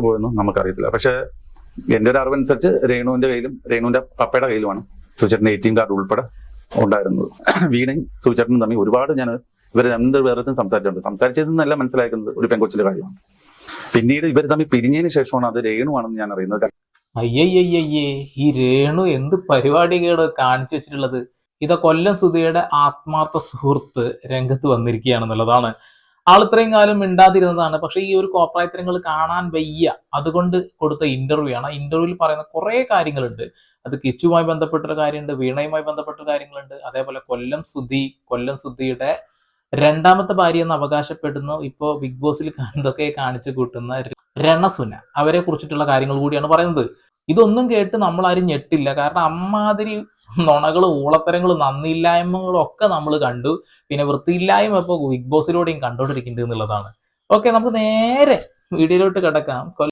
പോയെന്ന് നമുക്കറിയത്തില്ല. പക്ഷെ എന്റെ ഒരു അറിവനുസരിച്ച് രേണുവിന്റെ കയ്യിലും രേണുവിന്റെ പപ്പയുടെ കയ്യിലുമാണ് സുചേട്ടന്റെ ATM കാർഡ് ഉൾപ്പെടെ ഉണ്ടായിരുന്നത്. വീണയും സുചേട്ടനും തമ്മിൽ ഒരുപാട് ഞാൻ ഇവർ രണ്ടുപേർക്കും സംസാരിച്ചതെന്നല്ല മനസ്സിലാക്കുന്നത് ഒരു പെൺകൊച്ചിന്റെ കാര്യമാണ്. പിന്നീട് ഇവർ തമ്മിൽ പിരിഞ്ഞതിന് ശേഷമാണ് അത് രേണുവാണെന്ന് ഞാൻ അറിയുന്നത്. അയ്യയ്യയ്യേ, ഈ രേണു എന്ത് പരിപാടികളോ കാണിച്ചു വെച്ചിട്ടുള്ളത്. ഇതാ കൊല്ലം സുധിയുടെ ആത്മാർത്ഥ സുഹൃത്ത് രംഗത്ത് വന്നിരിക്കുകയാണെന്നുള്ളതാണ്. ആൾ ഇത്രയും കാലം മിണ്ടാതിരുന്നതാണ്. പക്ഷെ ഈ ഒരു കോപ്രായത്തരങ്ങൾ കാണാൻ വയ്യ. അതുകൊണ്ട് കൊടുത്ത ഇന്റർവ്യൂ ആണ്. ആ ഇന്റർവ്യൂവിൽ പറയുന്ന കുറെ കാര്യങ്ങളുണ്ട്. അത് കിച്ചുമായി ബന്ധപ്പെട്ടൊരു കാര്യമുണ്ട്, വീണയുമായി ബന്ധപ്പെട്ട കാര്യങ്ങളുണ്ട്. അതേപോലെ കൊല്ലം സുധിയുടെ രണ്ടാമത്തെ ഭാര്യ എന്ന് അവകാശപ്പെടുന്നു ഇപ്പോ ബിഗ് ബോസിൽ എന്തൊക്കെ കാണിച്ചു കൂട്ടുന്ന രണസുന, അവരെ കുറിച്ചിട്ടുള്ള കാര്യങ്ങൾ കൂടിയാണ് പറയുന്നത്. ഇതൊന്നും കേട്ട് നമ്മൾ ആരും ഞെട്ടില്ല. കാരണം അമ്മാതിരി നുണകളും ഊളത്തരങ്ങളും നന്ദിയില്ലായ്മകളും ഒക്കെ നമ്മൾ കണ്ടു. പിന്നെ വൃത്തിയില്ലായ്മ ഇപ്പോൾ ബിഗ് ബോസിലൂടെയും കണ്ടോണ്ടിരിക്കുന്നുണ്ട് എന്നുള്ളതാണ്. ഓക്കെ, നമുക്ക് നേരെ വീഡിയോയിലോട്ട് കിടക്കാം.